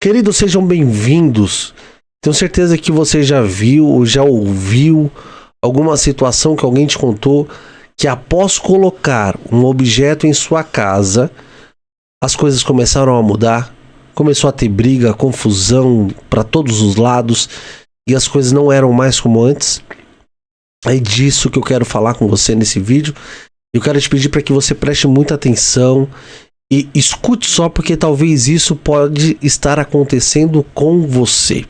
Queridos, sejam bem-vindos. Tenho certeza que você já viu ou já ouviu alguma situação que alguém te contou que após colocar um objeto em sua casa, as coisas começaram a mudar, começou a ter briga, confusão para todos os lados e as coisas não eram mais como antes. É disso que eu quero falar com você nesse vídeo. Eu quero te pedir para que você preste muita atenção e escute só, porque talvez isso pode estar acontecendo com você.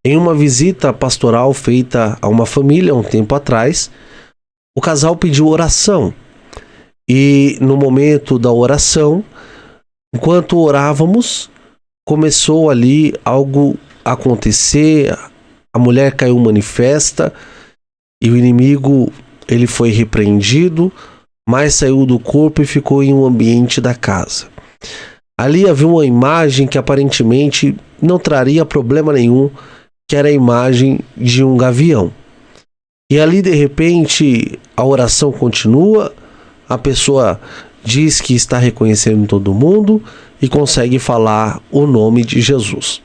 Em uma visita pastoral feita a uma família um tempo atrás, o casal pediu oração. E no momento da oração, enquanto orávamos, começou ali algo a acontecer. A mulher caiu manifesta e o inimigo, ele foi repreendido, mas saiu do corpo e ficou em um ambiente da casa. Ali havia uma imagem que aparentemente não traria problema nenhum, que era a imagem de um gavião. E ali, de repente, a oração continua, a pessoa diz que está reconhecendo todo mundo e consegue falar o nome de Jesus.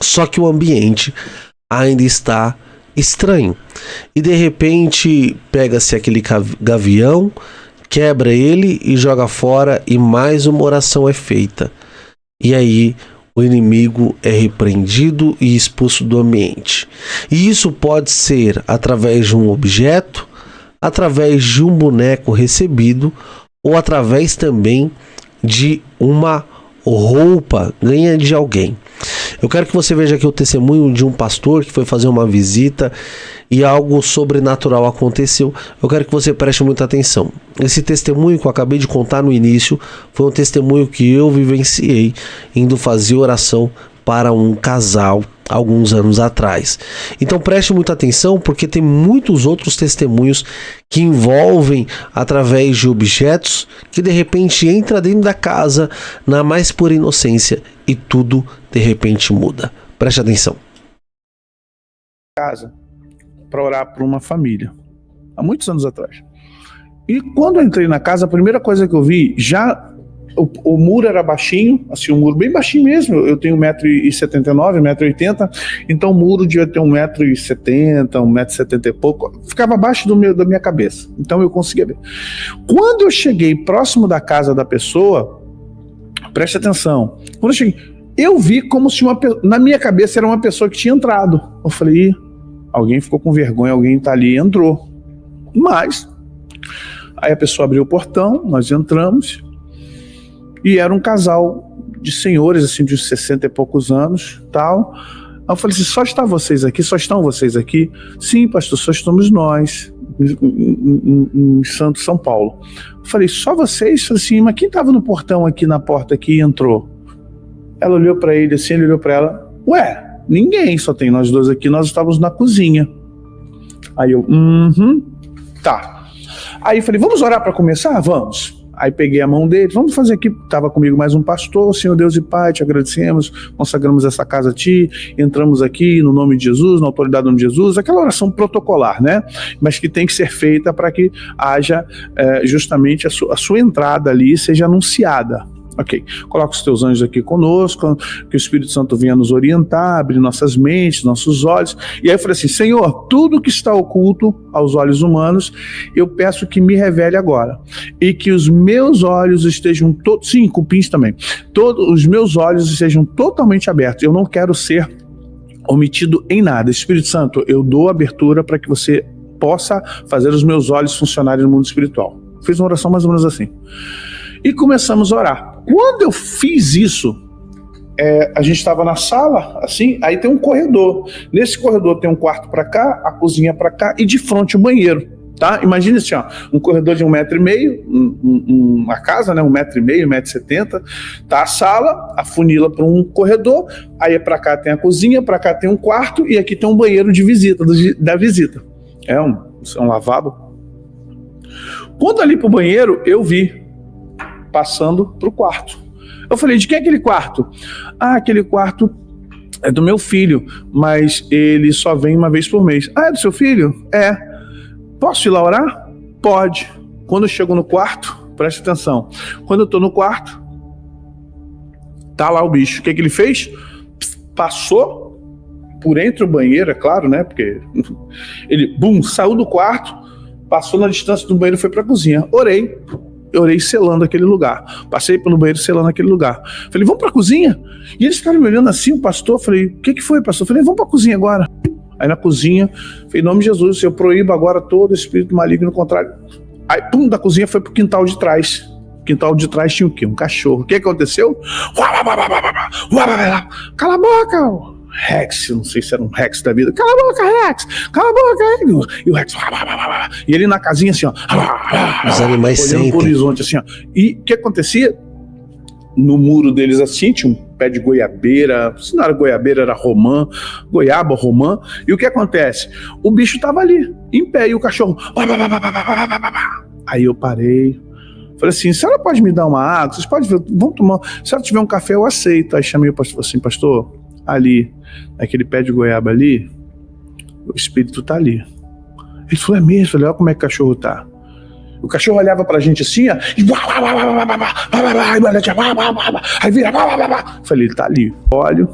Só que o ambiente ainda está estranho. E de repente pega-se aquele gavião, quebra ele e joga fora, e mais uma oração é feita. E aí o inimigo é repreendido e expulso do ambiente. E isso pode ser através de um objeto, através de um boneco recebido, ou através também de uma roupa ganha de alguém. Eu quero que você veja aqui o testemunho de um pastor que foi fazer uma visita e algo sobrenatural aconteceu. Eu quero que você preste muita atenção. Esse testemunho que eu acabei de contar no início foi um testemunho que eu vivenciei indo fazer oração para um casal alguns anos atrás. Então preste muita atenção, porque tem muitos outros testemunhos que envolvem através de objetos que de repente entra dentro da casa na mais pura inocência e tudo de repente muda. Preste atenção. Casa para orar por uma família há muitos anos atrás. E quando eu entrei na casa, a primeira coisa que eu vi, já o muro era baixinho, assim, um muro bem baixinho mesmo. Eu tenho 1,79 m, 1,80 m, então o muro devia ter 1,70 m, 1,70 m e pouco, ficava abaixo da minha cabeça, então eu conseguia ver. Quando eu cheguei próximo da casa da pessoa, preste atenção, quando eu cheguei, eu vi como se na minha cabeça era uma pessoa que tinha entrado. Eu falei, alguém ficou com vergonha, alguém tá ali e entrou. Mas aí a pessoa abriu o portão, nós entramos, e era um casal de senhores, assim, de uns 60 e poucos anos, tal. Aí eu falei assim, só estão vocês aqui? Sim, pastor, só estamos nós, em Santo São Paulo. Eu falei, só vocês? Eu falei assim, mas quem estava no portão aqui, na porta aqui, e entrou? Ela olhou para ele assim, ele olhou para ela, ué, ninguém, só tem nós dois aqui, nós estávamos na cozinha. Aí eu, tá. Aí eu falei, vamos orar para começar? Vamos. Aí peguei a mão dele, vamos fazer aqui, estava comigo mais um pastor, Senhor Deus e Pai, te agradecemos, consagramos essa casa a ti, entramos aqui no nome de Jesus, na autoridade do nome de Jesus, aquela oração protocolar, né? Mas que tem que ser feita para que haja justamente a sua entrada ali seja anunciada. Ok, coloca os teus anjos aqui conosco, que o Espírito Santo venha nos orientar, abrir nossas mentes, nossos olhos. E aí eu falei assim, Senhor, tudo que está oculto aos olhos humanos, eu peço que me revele agora. E que os meus olhos estejam todos, sim, cupins também, todos os meus olhos estejam totalmente abertos. Eu não quero ser omitido em nada. Espírito Santo, eu dou abertura para que você possa fazer os meus olhos funcionarem no mundo espiritual. Fiz uma oração mais ou menos assim. E começamos a orar. Quando eu fiz isso, a gente estava na sala, assim, aí tem um corredor. Nesse corredor tem um quarto para cá, a cozinha para cá e de frente o banheiro, tá? Imagina assim, ó, um corredor de 1,5 m, uma casa, né, 1,5 m, 1,70 m, tá a sala, a funila para um corredor, aí para cá tem a cozinha, para cá tem um quarto e aqui tem um banheiro de visita, da visita. É um lavabo. Quando ali pro banheiro, eu vi passando pro quarto. Eu falei, de quem é aquele quarto? Ah, aquele quarto é do meu filho, mas ele só vem uma vez por mês. Ah, é do seu filho? É. Posso ir lá orar? Pode. Quando eu chego no quarto, preste atenção, quando eu tô no quarto, Tá lá o bicho. O que ele fez? Passou por entre o banheiro, é claro, né? Porque ele, saiu do quarto, passou na distância do banheiro e foi pra cozinha. Orei selando aquele lugar. Passei pelo banheiro selando aquele lugar. Falei, vamos pra cozinha? E eles ficaram me olhando assim, o pastor. Falei, o que foi, pastor? Falei, vamos pra cozinha agora. Aí na cozinha, falei, em nome de Jesus, eu proíbo agora todo espírito maligno contrário. Aí, da cozinha foi pro quintal de trás. O quintal de trás tinha o quê? Um cachorro. O que aconteceu? Cala a boca! Rex, não sei se era um Rex da vida. Cala a boca, Rex! Cala a boca! E o Rex... E ele na casinha assim, ó. Os animais olhando pro horizonte assim, ó. E o que acontecia? No muro deles assim, tinha um pé de goiabeira. Se não era goiabeira, era romã. Goiaba, romã. E o que acontece? O bicho tava ali, em pé, e o cachorro... Aí eu parei. Falei assim, a senhora pode me dar uma água? Vocês podem ver, vamos tomar. Se ela tiver um café, eu aceito. Aí chamei o pastor assim, pastor, ali, naquele pé de goiaba ali, o espírito tá ali. Ele falou, é mesmo? Eu falei, olha como é que o cachorro tá. O cachorro olhava pra gente assim, ó, e aí vira, falei, ele tá ali. Olho,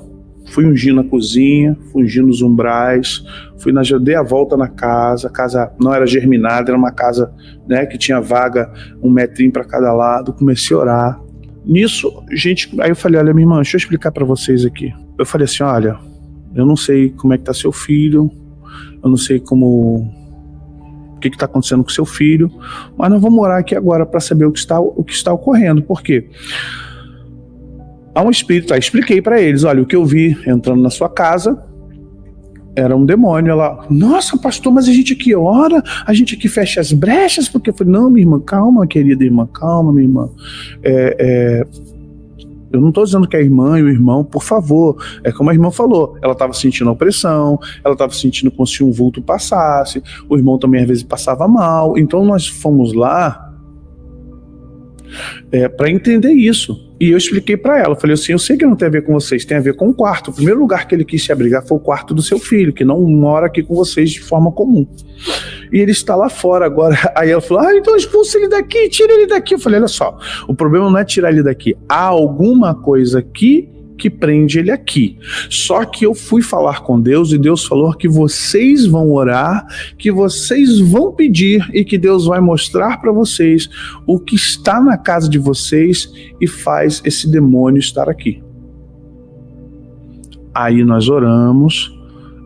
fui ungir na cozinha, fui ungir nos umbrais, dei a volta na casa. A casa não era germinada, era uma casa, né, que tinha vaga, 1 metrinho para cada lado. Comecei a orar. Nisso, gente, aí eu falei, olha, minha irmã, deixa eu explicar para vocês aqui. Eu falei assim, olha, eu não sei como é que tá seu filho, eu não sei o que está acontecendo com seu filho, mas nós vamos orar aqui agora para saber o que está ocorrendo. Por quê? Há um espírito, aí expliquei para eles, olha, o que eu vi entrando na sua casa era um demônio. Ela, nossa, pastor, mas a gente aqui ora, a gente aqui fecha as brechas, porque eu falei, não, minha irmã, calma, querida irmã, calma, minha irmã. Eu não estou dizendo que a irmã e o irmão, por favor, é como a irmã falou, ela estava sentindo opressão, ela estava sentindo como se um vulto passasse, o irmão também às vezes passava mal, então nós fomos lá para entender isso. E eu expliquei para ela, falei assim, eu sei que não tem a ver com vocês, tem a ver com o quarto. O primeiro lugar que ele quis se abrigar foi o quarto do seu filho, que não mora aqui com vocês de forma comum. E ele está lá fora agora. Aí ela falou, então expulsa ele daqui, tira ele daqui. Eu falei, olha só, o problema não é tirar ele daqui, há alguma coisa aqui que prende ele aqui. Só que eu fui falar com Deus e Deus falou que vocês vão orar, que vocês vão pedir e que Deus vai mostrar para vocês o que está na casa de vocês e faz esse demônio estar aqui. Aí nós oramos.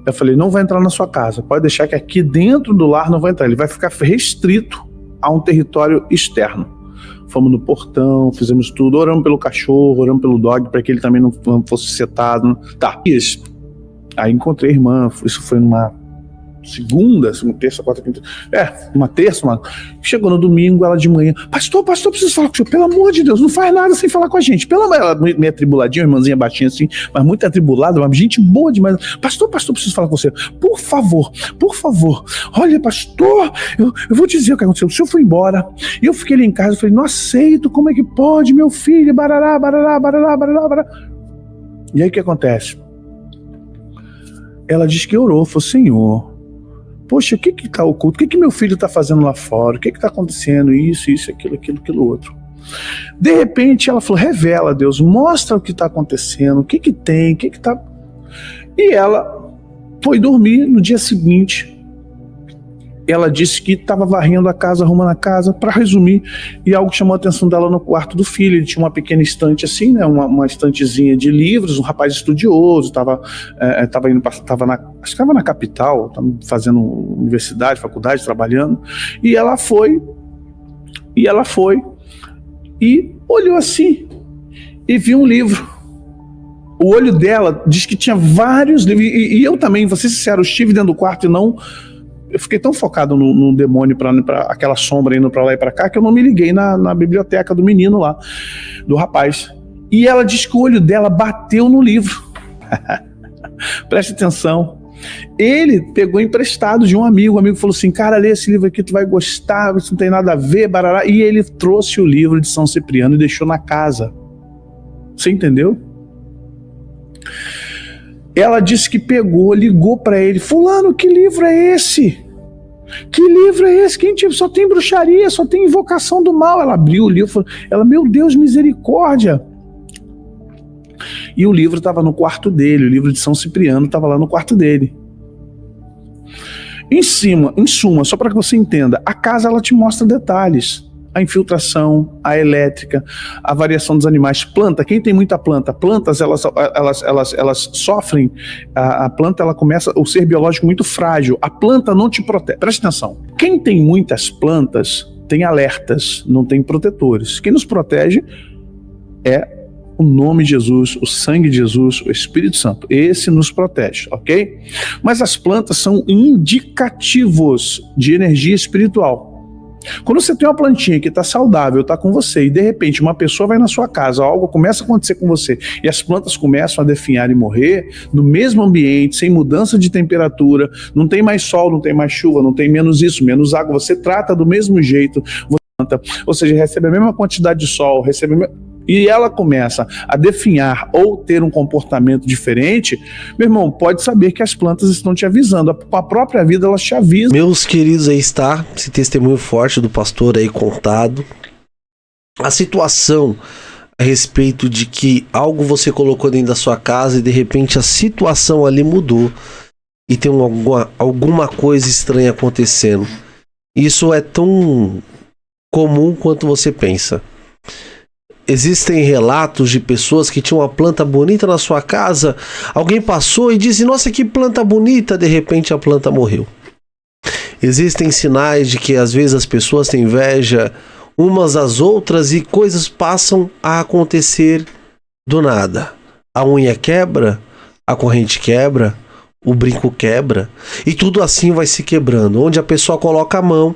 Eu falei, não vai entrar na sua casa, pode deixar que aqui dentro do lar não vai entrar, ele vai ficar restrito a um território externo. Fomos no portão, fizemos tudo, oramos pelo cachorro, oramos pelo dog, para que ele também não fosse setado. Tá, isso. Aí encontrei a irmã, isso foi numa segunda, terça, quarta, quinta, uma terça, chegou no domingo, ela de manhã, pastor, preciso falar com o senhor, pelo amor de Deus, não faz nada sem falar com a gente, ela meio atribuladinha, uma irmãzinha baixinha assim, mas muito atribulada, uma gente boa demais, pastor, preciso falar com você, por favor, olha, pastor, eu vou dizer o que aconteceu, o senhor foi embora, e eu fiquei ali em casa, eu falei, não aceito, como é que pode, meu filho, barará, e aí o que acontece? Ela disse que orou, falou, Senhor, poxa, o que está oculto? O que meu filho está fazendo lá fora? O que está acontecendo? Isso, aquilo, outro. De repente ela falou, revela, Deus, mostra o que está acontecendo, o que tem, o que está... E ela foi dormir. No dia seguinte, ela disse que estava varrendo a casa, arrumando a casa, para resumir, e algo chamou a atenção dela no quarto do filho. Ele tinha uma pequena estante assim, né, uma estantezinha de livros, um rapaz estudioso, estava na capital, estava fazendo universidade, faculdade, trabalhando, e ela foi e olhou assim e viu um livro. O olho dela diz que tinha vários livros, e eu também, vou ser sincero, eu estive dentro do quarto e não... Eu fiquei tão focado no demônio, para aquela sombra indo para lá e para cá, que eu não me liguei na biblioteca do menino lá, do rapaz. E ela diz que o olho dela bateu no livro. Preste atenção. Ele pegou emprestado de um amigo. O amigo falou assim, cara, lê esse livro aqui, tu vai gostar, isso não tem nada a ver, barará. E ele trouxe o livro de São Cipriano e deixou na casa. Você entendeu? Ela disse que pegou, ligou para ele, fulano, que livro é esse? Que livro é esse? Quem só tem bruxaria, só tem invocação do mal. Ela abriu o livro, ela, meu Deus, misericórdia. E o livro estava no quarto dele, o livro de São Cipriano estava lá no quarto dele. Em suma, só para que você entenda, a casa ela te mostra detalhes. A infiltração, a elétrica, a variação dos animais. Planta, quem tem muita planta? Plantas, elas sofrem, a planta ela começa, o ser biológico muito frágil. A planta não te protege. Presta atenção. Quem tem muitas plantas tem alertas, não tem protetores. Quem nos protege é o nome de Jesus, o sangue de Jesus, o Espírito Santo. Esse nos protege, ok? Mas as plantas são indicativos de energia espiritual. Quando você tem uma plantinha que está saudável, está com você, e de repente uma pessoa vai na sua casa, algo começa a acontecer com você, e as plantas começam a definhar e morrer, no mesmo ambiente, sem mudança de temperatura, não tem mais sol, não tem mais chuva, não tem menos isso, menos água, você trata do mesmo jeito, você planta, ou seja, recebe a mesma quantidade de sol, e ela começa a definhar ou ter um comportamento diferente, meu irmão, pode saber que as plantas estão te avisando. A própria vida, elas te avisam. Meus queridos, aí está esse testemunho forte do pastor aí contado. A situação a respeito de que algo você colocou dentro da sua casa e de repente a situação ali mudou e tem alguma coisa estranha acontecendo. Isso é tão comum quanto você pensa. Existem relatos de pessoas que tinham uma planta bonita na sua casa, alguém passou e disse, nossa, que planta bonita, de repente a planta morreu. Existem sinais de que às vezes as pessoas têm inveja umas das outras e coisas passam a acontecer do nada. A unha quebra, a corrente quebra, o brinco quebra e tudo assim vai se quebrando. Onde a pessoa coloca a mão,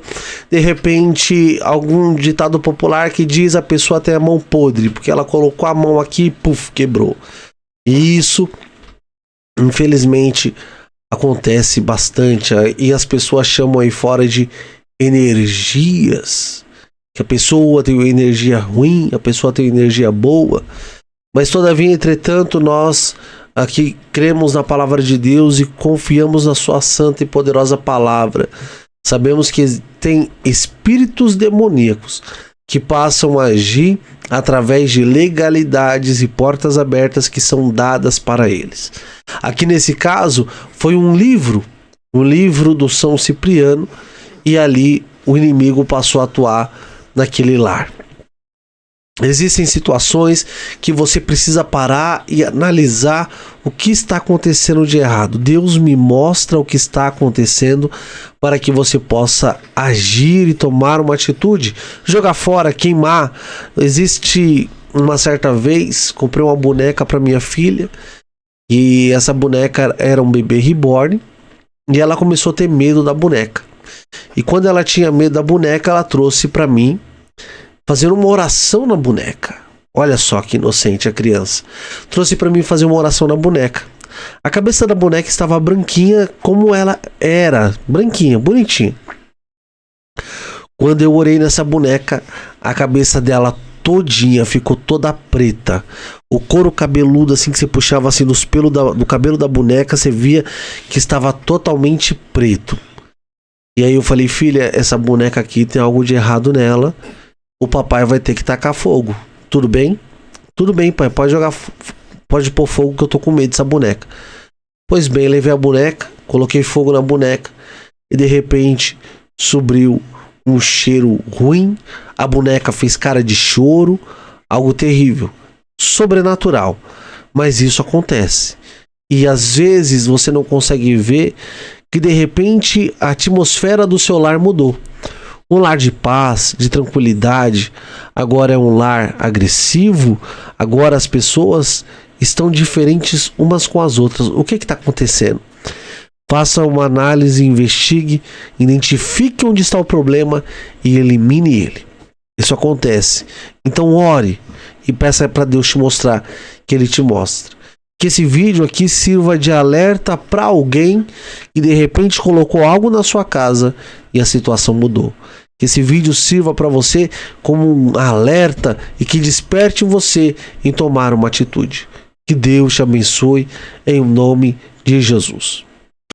de repente algum ditado popular que diz a pessoa tem a mão podre, porque ela colocou a mão aqui e puf, quebrou. E isso, infelizmente, acontece bastante e as pessoas chamam aí fora de energias. Que a pessoa tem energia ruim, a pessoa tem energia boa, mas todavia, entretanto, nós aqui cremos na palavra de Deus e confiamos na sua santa e poderosa palavra. Sabemos que tem espíritos demoníacos que passam a agir através de legalidades e portas abertas que são dadas para eles. Aqui nesse caso foi um livro do São Cipriano, e ali o inimigo passou a atuar naquele lar. Existem situações que você precisa parar e analisar o que está acontecendo de errado. Deus me mostra o que está acontecendo para que você possa agir e tomar uma atitude. Jogar fora, queimar. Existe uma certa vez, comprei uma boneca para minha filha e essa boneca era um bebê reborn e ela começou a ter medo da boneca. E quando ela tinha medo da boneca, ela trouxe para mim fazer uma oração na boneca. Olha só que inocente a criança. Trouxe para mim fazer uma oração na boneca. A cabeça da boneca estava branquinha como ela era. Branquinha, bonitinha. Quando eu orei nessa boneca, a cabeça dela todinha ficou toda preta. O couro cabeludo, assim, que você puxava assim dos pelos do cabelo da boneca, você via que estava totalmente preto. E aí eu falei, filha, essa boneca aqui tem algo de errado nela. O papai vai ter que tacar fogo. Tudo bem? Tudo bem, pai. Pode pôr fogo que eu tô com medo dessa boneca. Pois bem, levei a boneca, coloquei fogo na boneca e de repente subiu um cheiro ruim. A boneca fez cara de choro, algo terrível, sobrenatural. Mas isso acontece. E às vezes você não consegue ver que de repente a atmosfera do seu lar mudou. Um lar de paz, de tranquilidade, agora é um lar agressivo, agora as pessoas estão diferentes umas com as outras. O que está acontecendo? Faça uma análise, investigue, identifique onde está o problema e elimine ele. Isso acontece. Então ore e peça para Deus te mostrar, que Ele te mostra. Que esse vídeo aqui sirva de alerta para alguém que de repente colocou algo na sua casa e a situação mudou. Que esse vídeo sirva para você como um alerta e que desperte você em tomar uma atitude. Que Deus te abençoe em nome de Jesus.